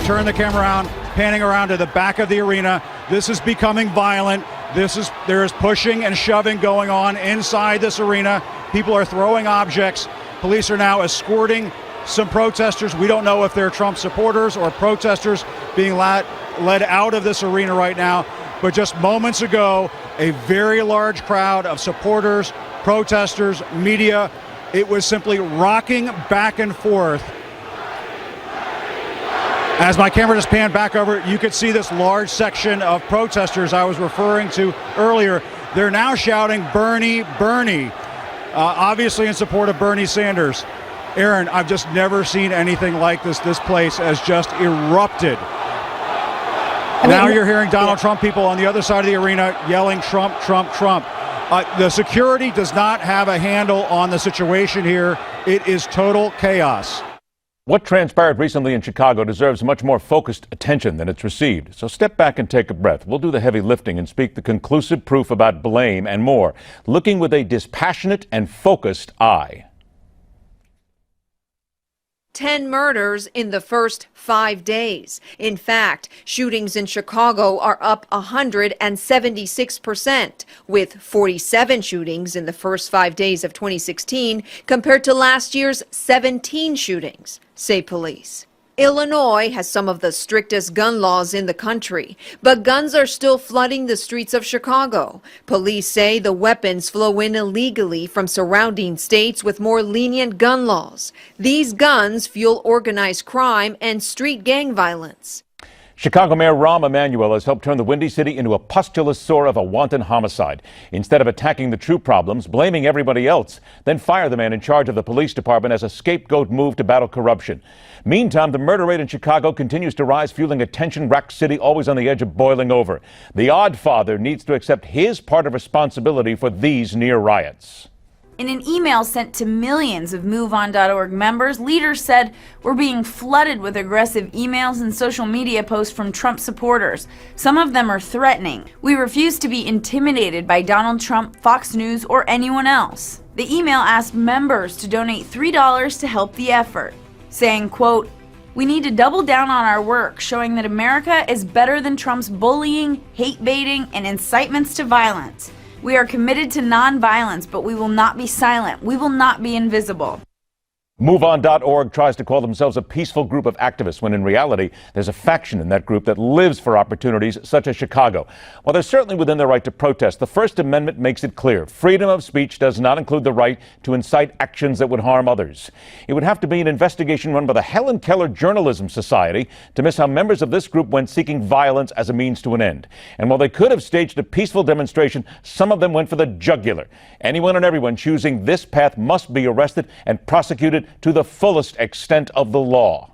turn the camera around, panning around to the back of the arena. This is becoming violent. There is pushing and shoving going on inside this arena. People are throwing objects. Police are now escorting some protesters. We don't know if they're Trump supporters or protesters being led out of this arena right now. But just moments ago, a very large crowd of supporters, protesters, media, it was simply rocking back and forth. As my camera just panned back over, you could see this large section of protesters I was referring to earlier. They're now shouting, "Bernie, Bernie," obviously in support of Bernie Sanders. Aaron, I've just never seen anything like this. This place has just erupted. Now you're hearing Donald Trump people on the other side of the arena yelling, "Trump, Trump, Trump." The security does not have a handle on the situation here. It is total chaos. What transpired recently in Chicago deserves much more focused attention than it's received. So step back and take a breath. We'll do the heavy lifting and speak the conclusive proof about blame and more, looking with a dispassionate and focused eye. 10 murders in the first 5 days. In fact, shootings in Chicago are up 176%, with 47 shootings in the first 5 days of 2016 compared to last year's 17 shootings, say police. Illinois has some of the strictest gun laws in the country, but guns are still flooding the streets of Chicago. Police say the weapons flow in illegally from surrounding states with more lenient gun laws. These guns fuel organized crime and street gang violence. Chicago Mayor Rahm Emanuel has helped turn the Windy City into a pustulous sore of a wanton homicide. Instead of attacking the true problems, blaming everybody else, then fire the man in charge of the police department as a scapegoat move to battle corruption. Meantime, the murder rate in Chicago continues to rise, fueling a tension-racked city always on the edge of boiling over. The odd father needs to accept his part of responsibility for these near riots. In an email sent to millions of MoveOn.org members, leaders said, "We're being flooded with aggressive emails and social media posts from Trump supporters. Some of them are threatening. We refuse to be intimidated by Donald Trump, Fox News, or anyone else." The email asked members to donate $3 to help the effort, saying, quote, "We need to double down on our work, showing that America is better than Trump's bullying, hate baiting, and incitements to violence. We are committed to nonviolence, but we will not be silent. We will not be invisible." MoveOn.org tries to call themselves a peaceful group of activists when in reality there's a faction in that group that lives for opportunities such as Chicago. While they're certainly within their right to protest, the First Amendment makes it clear freedom of speech does not include the right to incite actions that would harm others. It would have to be an investigation run by the Helen Keller Journalism Society to miss how members of this group went seeking violence as a means to an end. And while they could have staged a peaceful demonstration, some of them went for the jugular. Anyone and everyone choosing this path must be arrested and prosecuted to the fullest extent of the law.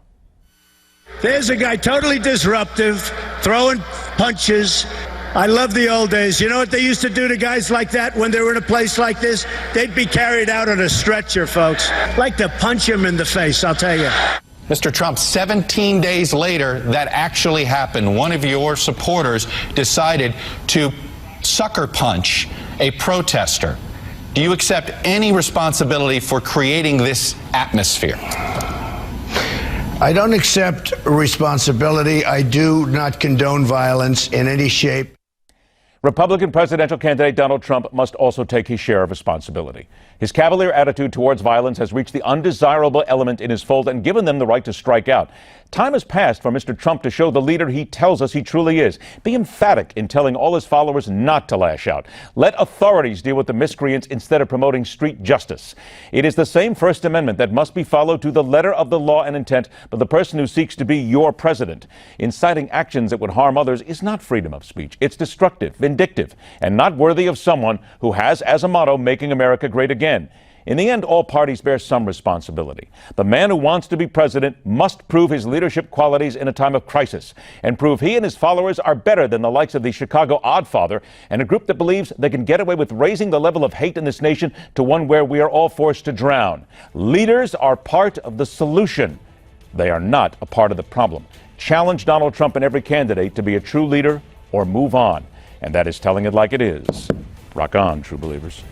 There's a guy totally disruptive, throwing punches. I love the old days. You know what they used to do to guys like that when they were in a place like this? They'd be carried out on a stretcher, folks. Like to punch him in the face, I'll tell you. Mr. Trump, 17 days later, that actually happened. One of your supporters decided to sucker punch a protester. Do you accept any responsibility for creating this atmosphere? I don't accept responsibility. I do not condone violence in any shape. Republican presidential candidate Donald Trump must also take his share of responsibility. His cavalier attitude towards violence has reached the undesirable element in his fold and given them the right to strike out. Time has passed for Mr. Trump to show the leader he tells us he truly is. Be emphatic in telling all his followers not to lash out. Let authorities deal with the miscreants instead of promoting street justice. It is the same First Amendment that must be followed to the letter of the law and intent by the person who seeks to be your president. Inciting actions that would harm others is not freedom of speech. It's destructive, vindictive, and not worthy of someone who has as a motto, making America great again. In the end, all parties bear some responsibility. The man who wants to be president must prove his leadership qualities in a time of crisis and prove he and his followers are better than the likes of the Chicago Oddfather and a group that believes they can get away with raising the level of hate in this nation to one where we are all forced to drown. Leaders are part of the solution. They are not a part of the problem. Challenge Donald Trump and every candidate to be a true leader or move on. And that is telling it like it is. Rock on, true believers.